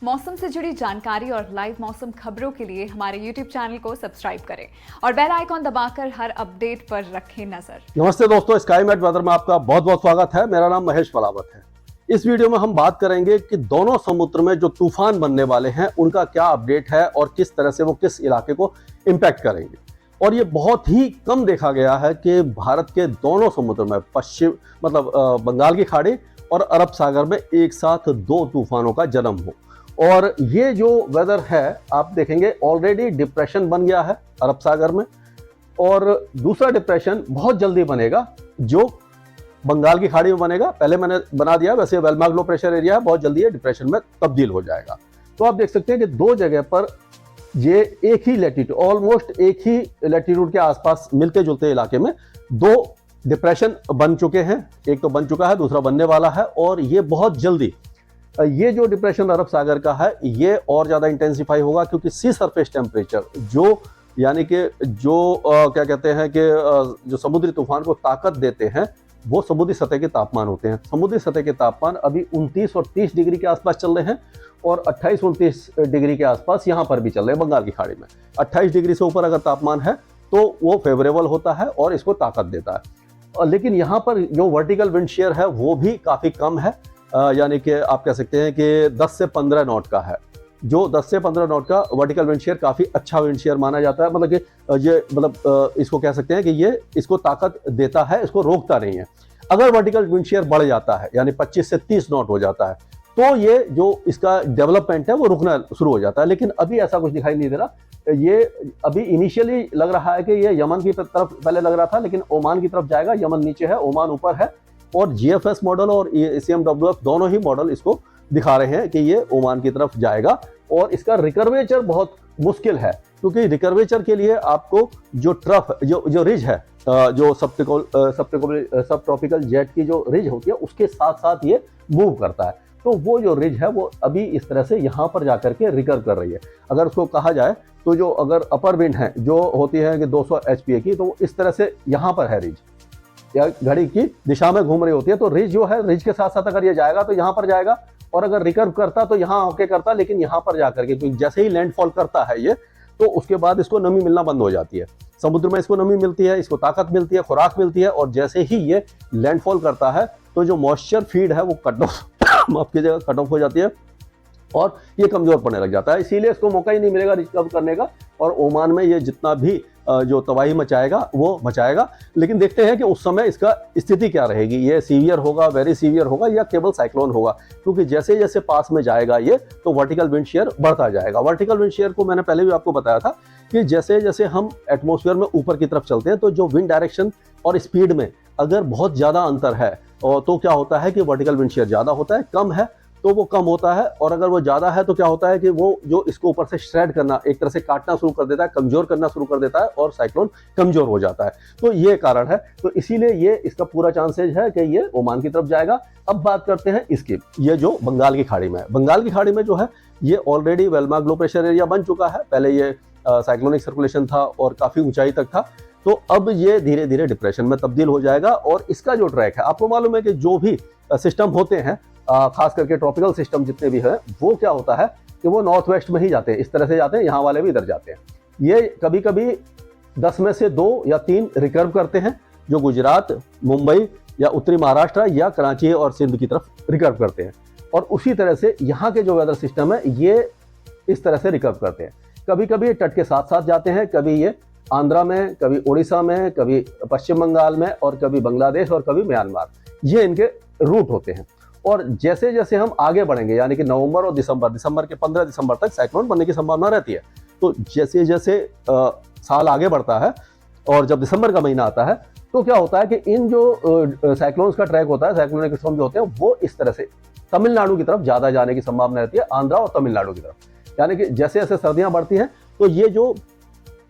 मौसम से जुड़ी जानकारी और लाइव मौसम खबरों के लिए हमारे YouTube चैनल को सब्सक्राइब करें और बेल आइकॉन दबाकर हर अपडेट पर रखें नजर। नमस्ते दोस्तों, स्काई मैट वेदर में आपका बहुत बहुत स्वागत है। मेरा नाम महेश पलावत है। इस वीडियो में हम बात करेंगे कि दोनों समुद्र में जो तूफान बनने वाले हैं उनका क्या अपडेट है और किस तरह से वो किस इलाके को इम्पैक्ट करेंगे। और ये बहुत ही कम देखा गया है कि भारत के दोनों समुद्र में बंगाल की खाड़ी और अरब सागर में एक साथ दो तूफानों का जन्म हो। और ये जो वेदर है आप देखेंगे ऑलरेडी डिप्रेशन बन गया है अरब सागर में, और दूसरा डिप्रेशन बहुत जल्दी बनेगा जो बंगाल की खाड़ी में बनेगा। पहले मैंने बना दिया, वैसे वेलमार्क लो प्रेशर एरिया है, बहुत जल्दी ये डिप्रेशन में तब्दील हो जाएगा। तो आप देख सकते हैं कि दो जगह पर ये एक ही लैटिट्यूड, ऑलमोस्ट एक ही लैटिट्यूड के आसपास मिलते जुलते इलाके में दो डिप्रेशन बन चुके हैं। एक तो बन चुका है, दूसरा बनने वाला है। और ये बहुत जल्दी ये जो डिप्रेशन अरब सागर का है ये और ज़्यादा इंटेंसिफाई होगा, क्योंकि सी सरफेस टेम्परेचर जो यानी कि जो क्या कहते हैं कि जो समुद्री तूफान को ताकत देते हैं वो समुद्री सतह के तापमान होते हैं। समुद्री सतह के तापमान अभी 29 और 30 डिग्री के आसपास चल रहे हैं और 28-29 डिग्री के आसपास यहाँ पर भी चल रहे हैं बंगाल की खाड़ी में। 28 डिग्री से ऊपर अगर तापमान है तो वो फेवरेबल होता है और इसको ताकत देता है। लेकिन यहाँ पर जो वर्टिकल विंड शेयर है वो भी काफ़ी कम है, यानी कि आप कह सकते हैं कि 10 से 15 नॉट का है। जो 10 से 15 नॉट का वर्टिकल विंड शेयर काफ़ी अच्छा विंड शेयर माना जाता है। मतलब कि ये इसको कह सकते हैं कि ये इसको ताकत देता है, इसको रोकता नहीं है। अगर वर्टिकल विंड शेयर बढ़ जाता है यानी 25 से 30 नॉट हो जाता है तो ये जो इसका डेवलपमेंट है वो रुकना शुरू हो जाता है। लेकिन अभी ऐसा कुछ दिखाई नहीं दे रहा। ये अभी इनिशियली लग रहा है कि ये यमन की तरफ पहले लग रहा था, लेकिन ओमान की तरफ जाएगा। यमन नीचे है, ओमान ऊपर है। और GFS मॉडल और CMWF दोनों ही मॉडल इसको दिखा रहे हैं कि ये ओमान की तरफ जाएगा। और इसका रिकर्वेचर बहुत मुश्किल है, क्योंकि रिकर्वेचर के लिए आपको जो ट्रफ जो रिज है, जो सब ट्रॉपिकल जेट की जो रिज होती है उसके साथ साथ ये मूव करता है। तो वो जो रिज है वो अभी इस तरह से यहाँ पर जाकर के रिकर्व कर रही है। अगर उसको कहा जाए तो जो अगर अपर विंड है जो होती है कि 200 HPA की, तो इस तरह से यहाँ पर है रिज, या घड़ी की दिशा में घूम रही होती है। तो रिज जो है, रिज के साथ साथ अगर ये जाएगा तो यहाँ पर जाएगा, और अगर रिकर्व करता तो यहाँ होके करता। लेकिन यहाँ पर जाकर के क्योंकि जैसे ही लैंडफॉल करता है ये, तो उसके बाद इसको नमी मिलना बंद हो जाती है। समुद्र में इसको नमी मिलती है, इसको ताकत मिलती है, खुराक मिलती है। और जैसे ही ये लैंडफॉल करता है तो जो मॉइस्चर फीड है वो कट ऑफ हो जाती है और ये कमजोर पड़ने लग जाता है। इसीलिए इसको मौका ही नहीं मिलेगा रिकवर करने का। और ओमान में ये जितना भी जो तबाही मचाएगा वो मचाएगा। लेकिन देखते हैं कि उस समय इसका स्थिति क्या रहेगी। ये सीवियर होगा, वेरी सीवियर होगा, या केवल साइक्लोन होगा। क्योंकि जैसे जैसे पास में जाएगा ये, तो वर्टिकल विंड शेयर बढ़ता जाएगा। वर्टिकल विंड शेयर को मैंने पहले भी आपको बताया था कि जैसे जैसे हम एटमॉस्फेयर में ऊपर की तरफ चलते हैं तो जो विंड डायरेक्शन और स्पीड में अगर बहुत ज़्यादा अंतर है तो क्या होता है कि वर्टिकल विंड शेयर ज़्यादा होता है, कम है तो वो कम होता है। और अगर वो ज़्यादा है तो क्या होता है कि वो जो इसको ऊपर से श्रेड करना, एक तरह से काटना शुरू कर देता है, कमज़ोर करना शुरू कर देता है और साइक्लोन कमज़ोर हो जाता है। तो ये कारण है। तो इसीलिए ये इसका पूरा चांसेज है कि ये ओमान की तरफ जाएगा। अब बात करते हैं इसकी, ये जो बंगाल की खाड़ी में है। बंगाल की खाड़ी में जो है ये already well-marked low pressure area बन चुका है। पहले ये साइक्लोनिक सर्कुलेशन था और काफ़ी ऊंचाई तक था। तो अब ये धीरे धीरे डिप्रेशन में तब्दील हो जाएगा। और इसका जो ट्रैक है, आपको मालूम है कि जो भी सिस्टम होते हैं, खास करके ट्रॉपिकल सिस्टम जितने भी हैं, वो क्या होता है कि वो नॉर्थ वेस्ट में ही जाते हैं। इस तरह से जाते हैं, यहाँ वाले भी इधर जाते हैं। ये कभी कभी 10 में से 2 या 3 रिकर्व करते हैं, जो गुजरात, मुंबई या उत्तरी महाराष्ट्र या कराची और सिंध की तरफ रिकर्व करते हैं। और उसी तरह से यहाँ के जो वेदर सिस्टम है ये इस तरह से रिकर्व करते हैं। कभी कभी तट के साथ साथ जाते हैं, कभी ये आंध्रा में, कभी उड़ीसा में, कभी पश्चिम बंगाल में, और कभी बांग्लादेश और कभी म्यांमार। ये इनके रूट होते हैं। और जैसे जैसे हम आगे बढ़ेंगे यानी कि नवंबर और दिसंबर के 15 दिसंबर तक साइक्लोन बनने की संभावना रहती है। तो जैसे जैसे साल आगे बढ़ता है और जब दिसंबर का महीना आता है तो क्या होता है कि इन जो साइक्लोन्स का ट्रैक होता है, साइक्लोनिक सिस्टम जो होते हैं वो इस तरह से तमिलनाडु की तरफ ज़्यादा जाने की संभावना रहती है, आंध्रा और तमिलनाडु की तरफ। यानी कि जैसे जैसे सर्दियाँ बढ़ती हैं तो ये जो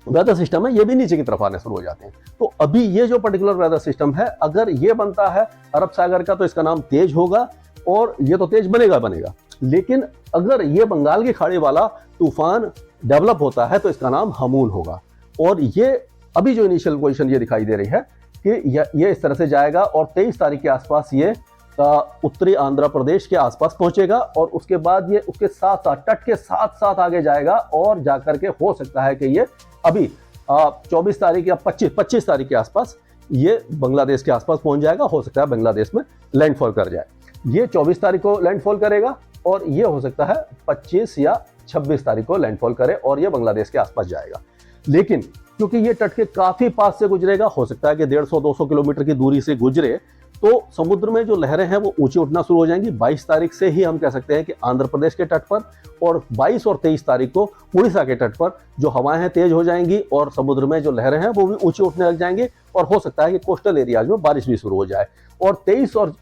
वेदर सिस्टम है ये भी नीचे की तरफ आने शुरू हो जाते हैं। तो अभी ये जो पर्टिकुलर वेदर सिस्टम है, अगर ये बनता है अरब सागर का तो इसका नाम तेज होगा, और ये तो तेज बनेगा। लेकिन अगर ये बंगाल की खाड़ी वाला तूफान डेवलप होता है तो इसका नाम हमून होगा। और ये अभी जो इनिशियल पोजीशन ये दिखाई दे रही है कि ये इस तरह से जाएगा और 23 तारीख के आसपास ये उत्तरी आंध्र प्रदेश के आसपास पहुंचेगा और उसके बाद ये उसके साथ साथ तट के साथ साथ आगे जाएगा और जाकर के हो सकता है कि ये अभी 24 तारीख या 25 तारीख के आसपास ये बांग्लादेश के आसपास पहुंच जाएगा। हो सकता है बांग्लादेश में लैंडफॉल कर जाए। ये 24 तारीख को लैंडफॉल करेगा और ये हो सकता है 25 या 26 तारीख को लैंडफॉल करे और ये बांग्लादेश के आसपास जाएगा। लेकिन क्योंकि ये तट के काफी पास से गुजरेगा, हो सकता है कि 150-200 किलोमीटर की दूरी से गुजरे, तो समुद्र में जो लहरें हैं वो ऊंची उठना शुरू हो जाएंगी। 22 तारीख से ही हम कह सकते हैं कि आंध्र प्रदेश के तट पर, और 22 और 23 तारीख को उड़ीसा के तट पर जो हवाएं हैं तेज हो जाएंगी और समुद्र में जो लहरें हैं वो भी ऊंची उठने लग जाएंगी और हो सकता है कि कोस्टल एरियाज में बारिश भी शुरू हो जाए। और 23 और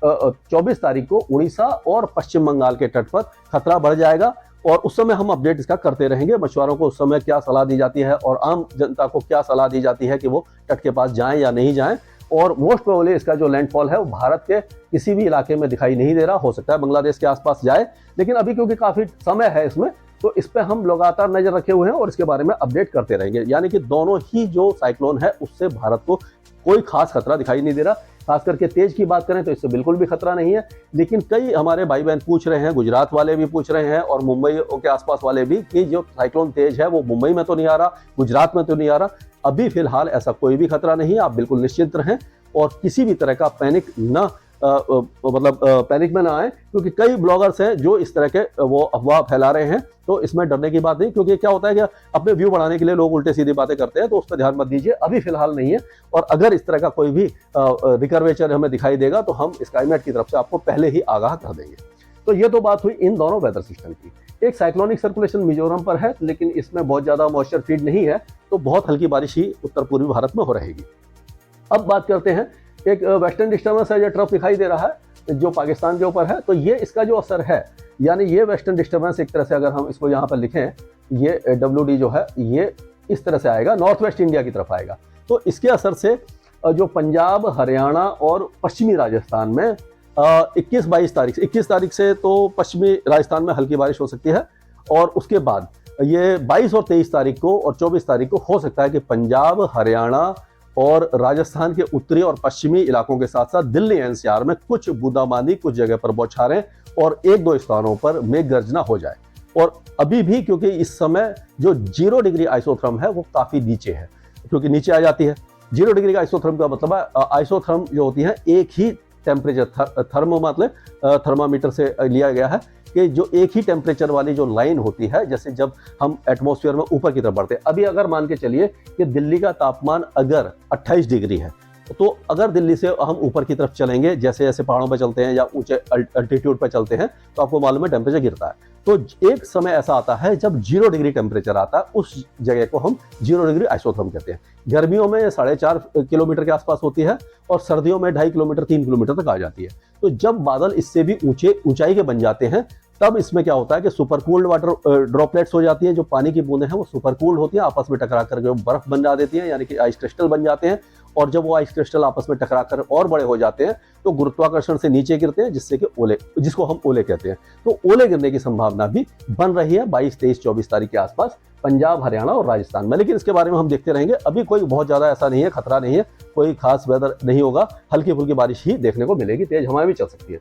24 तारीख को उड़ीसा और पश्चिम बंगाल के तट पर खतरा बढ़ जाएगा और उस समय हम अपडेट इसका करते रहेंगे। मछुआरों को उस समय क्या सलाह दी जाती है और आम जनता को क्या सलाह दी जाती है कि वो तट के पास जाएं या नहीं जाएं। और मोस्ट प्रोबेबली इसका जो लैंडफॉल है वो भारत के किसी भी इलाके में दिखाई नहीं दे रहा। हो सकता है बांग्लादेश के आसपास जाए, लेकिन अभी क्योंकि काफी समय है इसमें, तो इस पे हम लगातार नजर रखे हुए हैं और इसके बारे में अपडेट करते रहेंगे। यानी कि दोनों ही जो साइक्लोन है उससे भारत को कोई खास खतरा दिखाई नहीं दे रहा। खास करके तेज की बात करें तो इससे बिल्कुल भी खतरा नहीं है। लेकिन कई हमारे भाई बहन पूछ रहे हैं, गुजरात वाले भी पूछ रहे हैं और मुंबई के आसपास वाले भी, कि जो साइक्लोन तेज है वो मुंबई में तो नहीं आ रहा, गुजरात में तो नहीं आ रहा। अभी फिलहाल ऐसा कोई भी खतरा नहीं है, आप बिल्कुल निश्चिंत रहें और किसी भी तरह का पैनिक ना पैनिक में ना आए, क्योंकि कई ब्लॉगर्स हैं जो इस तरह के वो अफवाह फैला रहे हैं। तो इसमें डरने की बात नहीं, क्योंकि क्या होता है कि अपने व्यू बढ़ाने के लिए लोग उल्टे सीधी बातें करते हैं, तो उस पर ध्यान मत दीजिए, अभी फिलहाल नहीं है। और अगर इस तरह का कोई भी रिकर्वेचर हमें दिखाई देगा तो हम स्काईमेट की तरफ से आपको पहले ही आगाह कर देंगे। तो ये तो बात हुई इन दोनों वेदर सिस्टम की। एक साइक्लोनिक सर्कुलेशन मिजोरम पर है, लेकिन इसमें बहुत ज्यादा मॉइस्चर फीड नहीं है, तो बहुत हल्की बारिश ही उत्तर पूर्वी भारत में हो रहेगी। अब बात करते हैं, एक वेस्टर्न डिस्टर्बेंस है, जो ट्रफ दिखाई दे रहा है जो पाकिस्तान के ऊपर है, तो ये इसका जो असर है, यानी ये वेस्टर्न डिस्टर्बेंस एक तरह से अगर हम इसको यहाँ पर लिखें, ये WD जो है ये इस तरह से आएगा, नॉर्थ वेस्ट इंडिया की तरफ आएगा। तो इसके असर से जो पंजाब, हरियाणा और पश्चिमी राजस्थान में 21 तारीख से तो पश्चिमी राजस्थान में हल्की बारिश हो सकती है। और उसके बाद ये 22 और 23 तारीख को और 24 तारीख को हो सकता है कि पंजाब, हरियाणा और राजस्थान के उत्तरी और पश्चिमी इलाकों के साथ साथ दिल्ली NCR में कुछ बूंदाबांदी, कुछ जगह पर बौछारें और 1-2 स्थानों पर मेघ गर्जना हो जाए। और अभी भी क्योंकि इस समय जो 0 डिग्री आइसोथर्म है वो काफी नीचे है, क्योंकि नीचे आ जाती है। 0 डिग्री का आइसोथर्म का मतलब है, आइसोथर्म जो होती है एक ही टेम्परेचर, थर्मो मतलब थर्मामीटर से लिया गया है कि जो एक ही टेम्परेचर वाली जो लाइन होती है, जैसे जब हम एटमॉस्फेयर में ऊपर की तरफ बढ़ते हैं। अभी अगर मान के चलिए कि दिल्ली का तापमान अगर 28 डिग्री है, तो अगर दिल्ली से हम ऊपर की तरफ चलेंगे, जैसे जैसे पहाड़ों पर चलते हैं या ऊंचे अल्टीट्यूड पर चलते हैं, तो आपको मालूम है टेम्परेचर गिरता है। तो एक समय ऐसा आता है जब 0 डिग्री टेम्परेचर आता है, उस जगह को हम 0 डिग्री आइसोथर्म कहते हैं। गर्मियों में 4.5 किलोमीटर के आसपास होती है और सर्दियों में 2.5 किलोमीटर 3 किलोमीटर तक आ जाती है। तो जब बादल इससे भी ऊंचाई के बन जाते हैं, तब इसमें क्या होता है कि सुपर कूल्ड वाटर ड्रॉपलेट्स हो जाती हैं। जो पानी की बूंदें हैं वो सुपर कूल्ड होती हैं, आपस में टकरा कर जो बर्फ बन जा देती हैं, यानी कि आइस क्रिस्टल बन जाते हैं। और जब वो आइस क्रिस्टल आपस में टकरा कर और बड़े हो जाते हैं तो गुरुत्वाकर्षण से नीचे गिरते हैं, जिससे कि ओले, जिसको हम ओले कहते हैं। तो ओले गिरने की संभावना भी बन रही है 22, 23, 24 तारीख के आसपास पंजाब, हरियाणा और राजस्थान में। लेकिन इसके बारे में हम देखते रहेंगे। अभी कोई बहुत ज्यादा ऐसा नहीं है, खतरा नहीं है, कोई खास वेदर नहीं होगा, हल्की फुल्की बारिश ही देखने को मिलेगी, तेज हवाएं भी चल सकती है।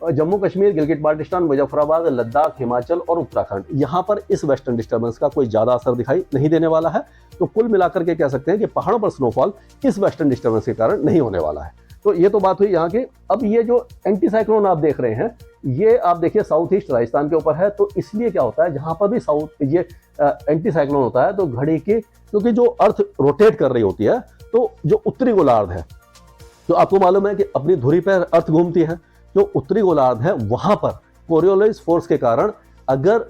जम्मू कश्मीर, गिलगिट बाल्टिस्तान, मुजफ्फराबाद, लद्दाख, हिमाचल और उत्तराखंड, यहाँ पर इस वेस्टर्न डिस्टर्बेंस का कोई ज्यादा असर दिखाई नहीं देने वाला है। तो कुल मिलाकर के कह सकते हैं कि पहाड़ों पर स्नोफॉल इस वेस्टर्न डिस्टर्बेंस के कारण नहीं होने वाला है। तो ये तो बात हुई यहाँ की। अब ये जो एंटी साइक्लोन आप देख रहे हैं, ये आप देखिए साउथ ईस्ट राजस्थान के ऊपर है। तो इसलिए क्या होता है, जहां पर भी ये एंटी साइक्लोन होता है तो घड़ी की, क्योंकि जो अर्थ रोटेट कर रही होती है, तो जो उत्तरी गोलार्ध है, तो आपको मालूम है कि अपनी धुरी पर अर्थ घूमती है, जो उत्तरी गोलार्ध है वहां पर कोरियोलिस फोर्स के कारण अगर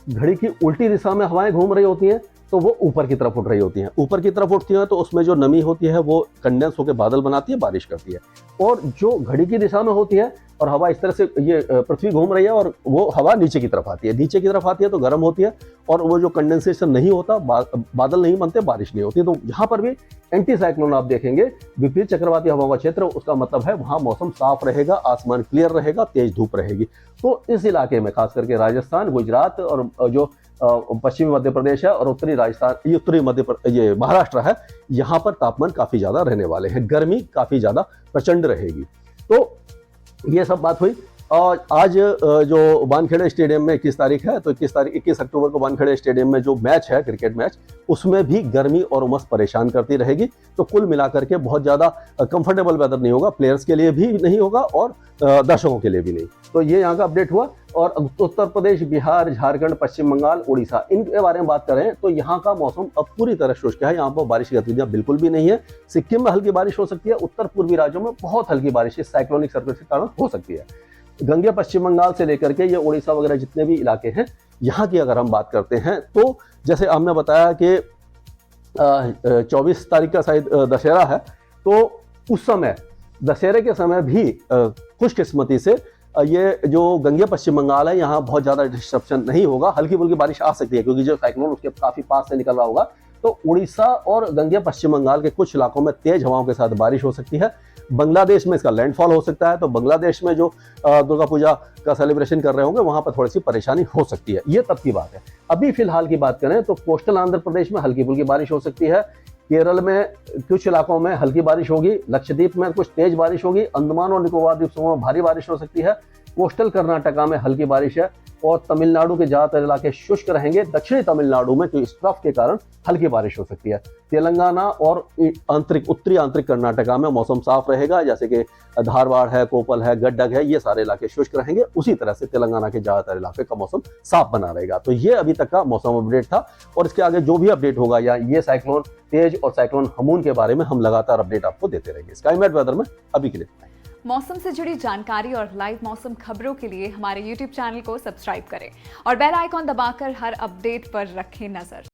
घड़ी की उल्टी दिशा में हवाएं घूम रही होती हैं तो वो ऊपर की तरफ उठ रही होती हैं। ऊपर की तरफ उठती हैं तो उसमें जो नमी होती है वो कंडेंस होकर बादल बनाती है, बारिश करती है। और जो घड़ी की दिशा में होती है और हवा इस तरह से, ये पृथ्वी घूम रही है और वो हवा नीचे की तरफ आती है, नीचे की तरफ आती है तो गर्म होती है और वो जो कंडेंसेशन नहीं होता, बादल नहीं बनते, बारिश नहीं होती। तो यहाँ पर भी एंटी साइक्लोन आप देखेंगे, विपरीत चक्रवाती हवा का क्षेत्र, उसका मतलब है वहां मौसम साफ रहेगा, आसमान क्लियर रहेगा, तेज धूप रहेगी। तो इस इलाके में खास करके राजस्थान, गुजरात और जो पश्चिमी मध्य प्रदेश है और उत्तरी राजस्थान, ये महाराष्ट्र है, यहाँ पर तापमान काफी ज्यादा रहने वाले हैं, गर्मी काफी ज्यादा प्रचंड रहेगी। तो ये सब बात हुई। और आज जो वानखेड़े स्टेडियम में 21 तारीख है, तो 21 अक्टूबर को वानखेड़े स्टेडियम में जो मैच है, क्रिकेट मैच, उसमें भी गर्मी और उमस परेशान करती रहेगी। तो कुल मिलाकर के बहुत ज़्यादा कंफर्टेबल वेदर नहीं होगा, प्लेयर्स के लिए भी नहीं होगा और दर्शकों के लिए भी नहीं। तो ये यहाँ का अपडेट हुआ। और उत्तर प्रदेश, बिहार, झारखंड, पश्चिम बंगाल, उड़ीसा, इनके बारे में बात करें तो यहाँ का मौसम अब पूरी तरह शुष्क है। यहाँ पर बारिश की गतिविधियां बिल्कुल भी नहीं है। सिक्किम में हल्की बारिश हो सकती है, उत्तर पूर्वी राज्यों में बहुत हल्की बारिश इस साइक्लोनिक सर्कुलेशन के कारण हो सकती है। गंगे पश्चिम बंगाल से लेकर के ये उड़ीसा वगैरह जितने भी इलाके हैं, यहाँ की अगर हम बात करते हैं तो जैसे हमने बताया कि 24 तारीख का शायद दशहरा है, तो उस समय दशहरे के समय भी खुशकिस्मती से ये जो गंगे पश्चिम बंगाल है, यहाँ बहुत ज़्यादा डिस्ट्रप्शन नहीं होगा। हल्की फुल्की बारिश आ सकती है क्योंकि जो साइक्लोन उसके काफ़ी पास से निकल रहा होगा। तो उड़ीसा और गंगे पश्चिम बंगाल के कुछ इलाकों में तेज हवाओं के साथ बारिश हो सकती है। बांग्लादेश में इसका लैंडफॉल हो सकता है। तो बांग्लादेश में जो दुर्गा पूजा का सेलिब्रेशन कर रहे होंगे, वहां पर थोड़ी सी परेशानी हो सकती है। ये तब की बात है। अभी फिलहाल की बात करें तो कोस्टल आंध्र प्रदेश में हल्की फुल्की बारिश हो सकती है। केरल में कुछ इलाकों में हल्की बारिश होगी। लक्षद्वीप में कुछ तेज बारिश होगी। अंडमान और निकोबार द्वीप समूह में भारी बारिश हो सकती है। कोस्टल कर्नाटका में हल्की बारिश है और तमिलनाडु के ज्यादातर इलाके शुष्क रहेंगे। दक्षिणी तमिलनाडु में तो इस ट्रफ के कारण हल्की बारिश हो सकती है। तेलंगाना और उत्तरी आंतरिक कर्नाटका में मौसम साफ रहेगा, जैसे कि धारवाड़ है, कोपल है, गड्डक है, ये सारे इलाके शुष्क रहेंगे। उसी तरह से तेलंगाना के ज्यादातर इलाके का मौसम साफ बना रहेगा। तो ये अभी तक का मौसम अपडेट था और इसके आगे जो भी अपडेट होगा या ये साइक्लोन तेज और साइक्लोन हमून के बारे में हम लगातार अपडेट आपको देते रहेंगे। स्काईमेट वेदर में अभी के लिए मौसम से जुड़ी जानकारी और लाइव मौसम खबरों के लिए हमारे YouTube चैनल को सब्सक्राइब करें और बेल आइकॉन दबाकर हर अपडेट पर रखें नजर।